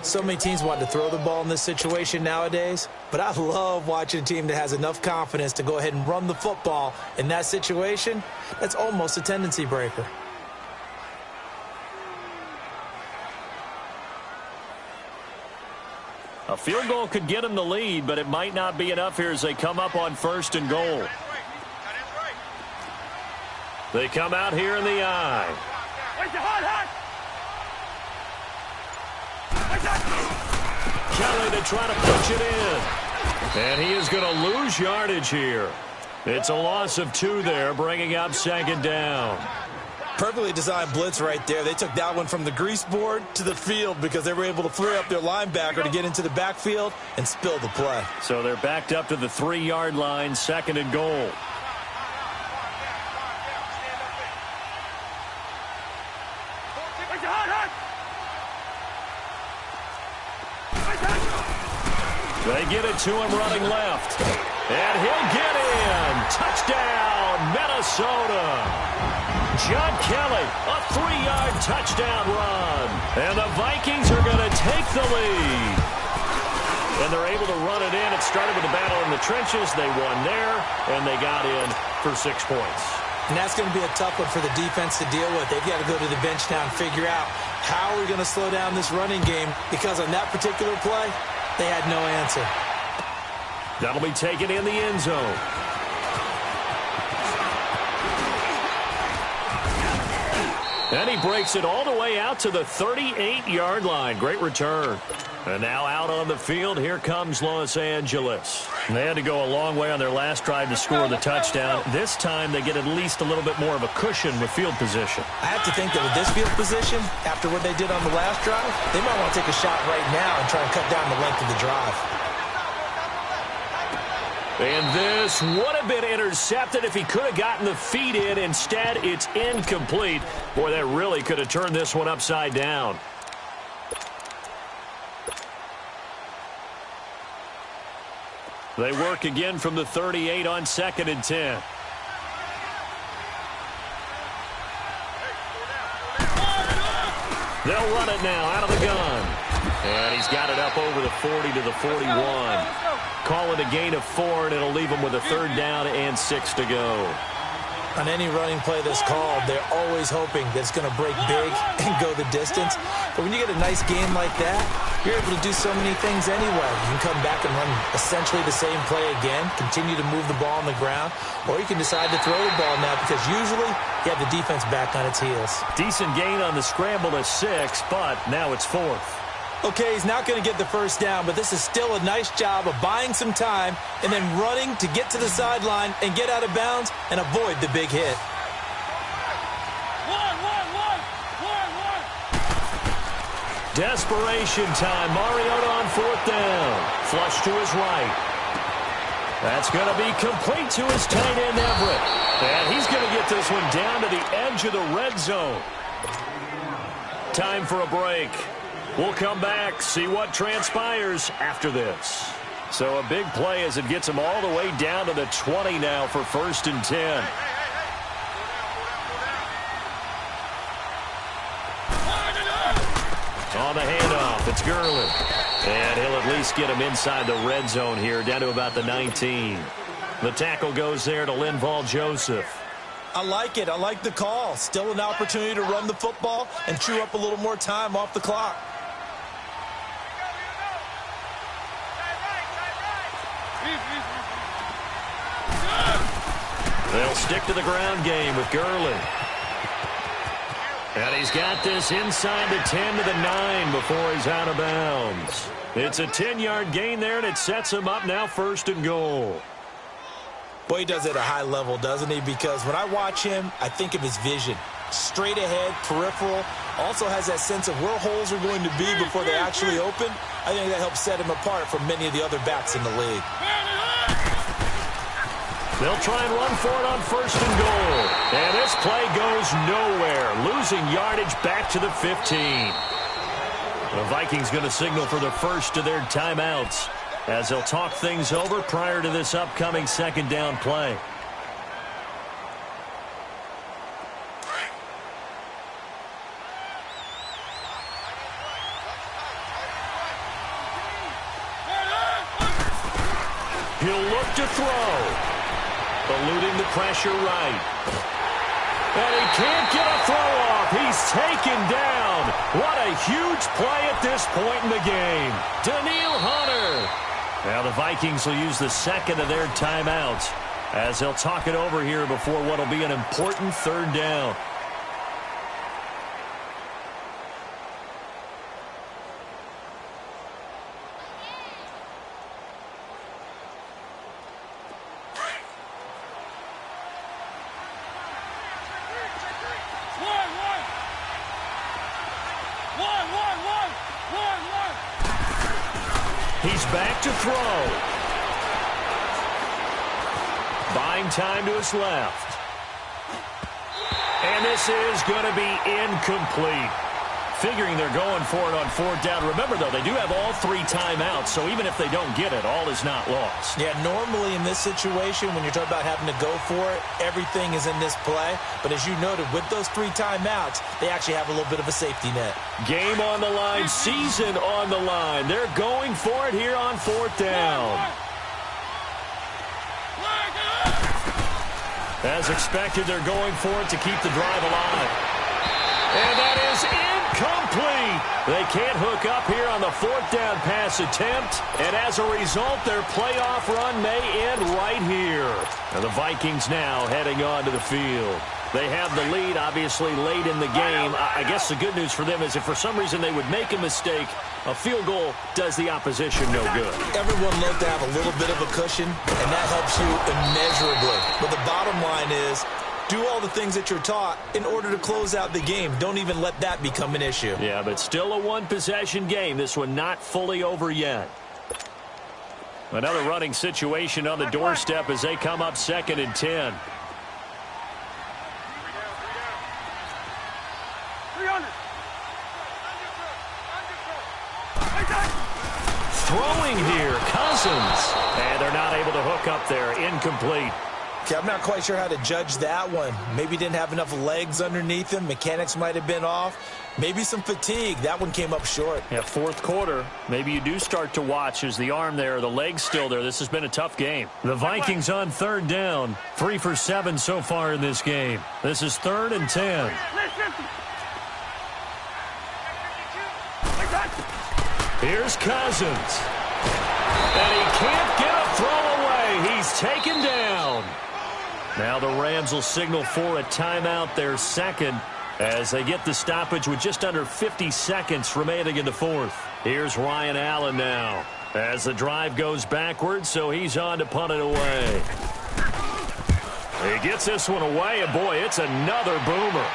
So many teams want to throw the ball in this situation nowadays, but I love watching a team that has enough confidence to go ahead and run the football in that situation. That's almost a tendency breaker. A field goal could get them the lead, but it might not be enough here as they come up on 1st and goal. They come out here in the I. Kelly to try to punch it in. And he is going to lose yardage here. It's a loss of 2 there, bringing up 2nd down. Perfectly designed blitz right there. They took that one from the grease board to the field because they were able to free up their linebacker to get into the backfield and spill the play. So they're backed up to the 3-yard line, 2nd and goal. They get it to him running left. And he'll get in. Touchdown, Minnesota. John Kelly, a 3-yard touchdown run. And the Vikings are going to take the lead. And they're able to run it in. It started with a battle in the trenches. They won there, and they got in for 6 points. And that's going to be a tough one for the defense to deal with. They've got to go to the bench now and figure out how are we going to slow down this running game, because on that particular play, they had no answer. That'll be taken in the end zone. And he breaks it all the way out to the 38-yard line. Great return. And now out on the field, here comes Los Angeles. And they had to go a long way on their last drive to score the touchdown. This time they get at least a little bit more of a cushion with field position. I have to think that with this field position, after what they did on the last drive, they might want to take a shot right now and try and cut down the length of the drive. And this would have been intercepted if he could have gotten the feet in. Instead, it's incomplete. Boy, that really could have turned this one upside down. They work again from the 38 on 2nd and 10. They'll run it now out of the gun. And he's got it up over the 40 to the 41. Call it a gain of 4, and it'll leave him with a 3rd down and 6 to go. On any running play that's called, they're always hoping that it's going to break big and go the distance. But when you get a nice game like that, you're able to do so many things anyway. You can come back and run essentially the same play again, continue to move the ball on the ground, or you can decide to throw the ball now because usually you have the defense back on its heels. Decent gain on the scramble to 6, but now it's 4th. Okay, he's not going to get the first down, but this is still a nice job of buying some time and then running to get to the sideline and get out of bounds and avoid the big hit. Desperation time. Mariota on 4th down. Flush to his right. That's going to be complete to his tight end, Everett. And he's going to get this one down to the edge of the red zone. Time for a break. We'll come back, see what transpires after this. So a big play as it gets him all the way down to the 20 now for 1st and 10. On the handoff, it's Gurley. And he'll at least get him inside the red zone here, down to about the 19. The tackle goes there to Linval Joseph. I like it. I like the call. Still an opportunity to run the football and chew up a little more time off the clock. They'll stick to the ground game with Gurley. And he's got this inside the 10 to the 9 before he's out of bounds. It's a 10-yard gain there, and it sets him up now 1st and goal. Boy, he does it at a high level, doesn't he? Because when I watch him, I think of his vision. Straight ahead, peripheral. Also has that sense of where holes are going to be before they actually open. I think that helps set him apart from many of the other backs in the league. They'll try and run for it on 1st and goal. And this play goes nowhere. Losing yardage back to the 15. The Vikings going to signal for the first of their timeouts as they'll talk things over prior to this upcoming 2nd down play. He'll look to throw. Eluding the pressure right. And he can't get a throw off. He's taken down. What a huge play at this point in the game. Daniil Hunter. Now the Vikings will use the 2nd of their timeouts as they'll talk it over here before what will be an important 3rd down. He's back to throw. Buying time to his left. And this is going to be incomplete. Figuring they're going for it on 4th down. Remember, though, they do have all 3 timeouts, so even if they don't get it, all is not lost. Yeah, normally in this situation, when you're talking about having to go for it, everything is in this play. But as you noted, with those 3 timeouts, they actually have a little bit of a safety net. Game on the line, season on the line. They're going for it here on 4th down. As expected, they're going for it to keep the drive alive. And that is incomplete. They can't hook up here on the 4th down pass attempt. And as a result, their playoff run may end right here. And the Vikings now heading onto the field. They have the lead, obviously, late in the game. I guess the good news for them is if for some reason they would make a mistake, a field goal does the opposition no good. Everyone loves to have a little bit of a cushion, and that helps you immeasurably. But the bottom line is, do all the things that you're taught in order to close out the game. Don't even let that become an issue. Yeah, but still a one-possession game. This one not fully over yet. Another running situation on the doorstep as they come up 2nd and 10. Throwing here, Cousins. And they're not able to hook up there. Incomplete. Okay, I'm not quite sure how to judge that one. Maybe didn't have enough legs underneath him. Mechanics might have been off. Maybe some fatigue. That one came up short. Yeah, fourth quarter. Maybe you do start to watch as the arm there, the leg's still there. This has been a tough game. The Vikings on third down. 3 for 7 so far in this game. This is 3rd and 10. Here's Cousins. And he can't get a throw away. He's taken down. Now the Rams will signal for a timeout, their second, as they get the stoppage with just under 50 seconds remaining in the fourth. Here's Ryan Allen now as the drive goes backwards, so he's on to punt it away. He gets this one away, and boy, it's another boomer.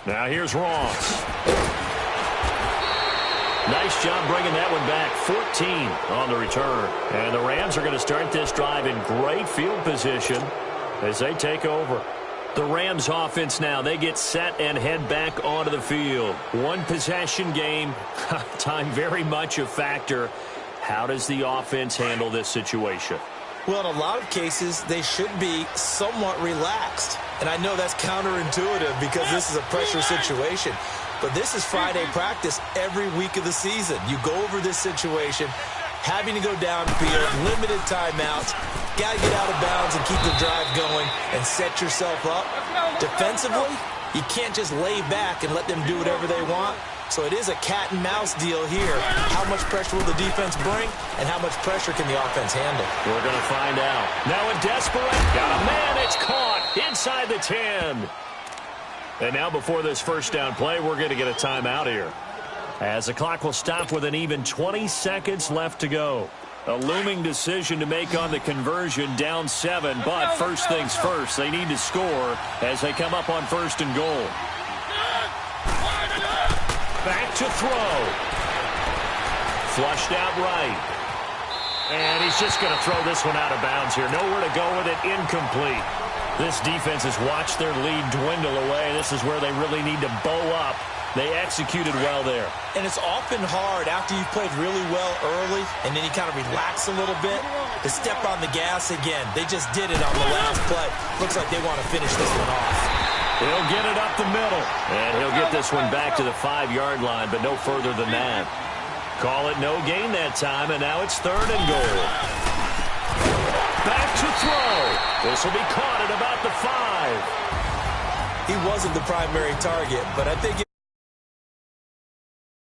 Now here's Ross. Nice job bringing that one back. 14 on the return. And the Rams are going to start this drive in great field position as they take over. The Rams offense now, they get set and head back onto the field. One possession game, time very much a factor. How does the offense handle this situation? Well, in a lot of cases, they should be somewhat relaxed. And I know that's counterintuitive because this is a pressure situation. But this is Friday practice every week of the season. You go over this situation, having to go downfield, limited timeouts, got to get out of bounds and keep the drive going and set yourself up. Defensively, you can't just lay back and let them do whatever they want. So it is a cat and mouse deal here. How much pressure will the defense bring and how much pressure can the offense handle? We're going to find out. Now in desperate, got a man, it's caught inside the 10. And now before this first down play, we're going to get a timeout here, as the clock will stop with an even 20 seconds left to go. A looming decision to make on the conversion, down 7, but first things first, they need to score as they come up on 1st and goal. Back to throw. Flushed out right. And he's just going to throw this one out of bounds here. Nowhere to go with it, incomplete. This defense has watched their lead dwindle away. This is where they really need to bow up. They executed well there. And it's often hard after you've played really well early and then you kind of relax a little bit to step on the gas again. They just did it on the last play. Looks like they want to finish this one off. He'll get it up the middle. And he'll get this one back to the 5-yard line, but no further than that. Call it no gain that time, and now it's 3rd and goal. Back to throw. This will be caught at about the 5. He wasn't the primary target, but I think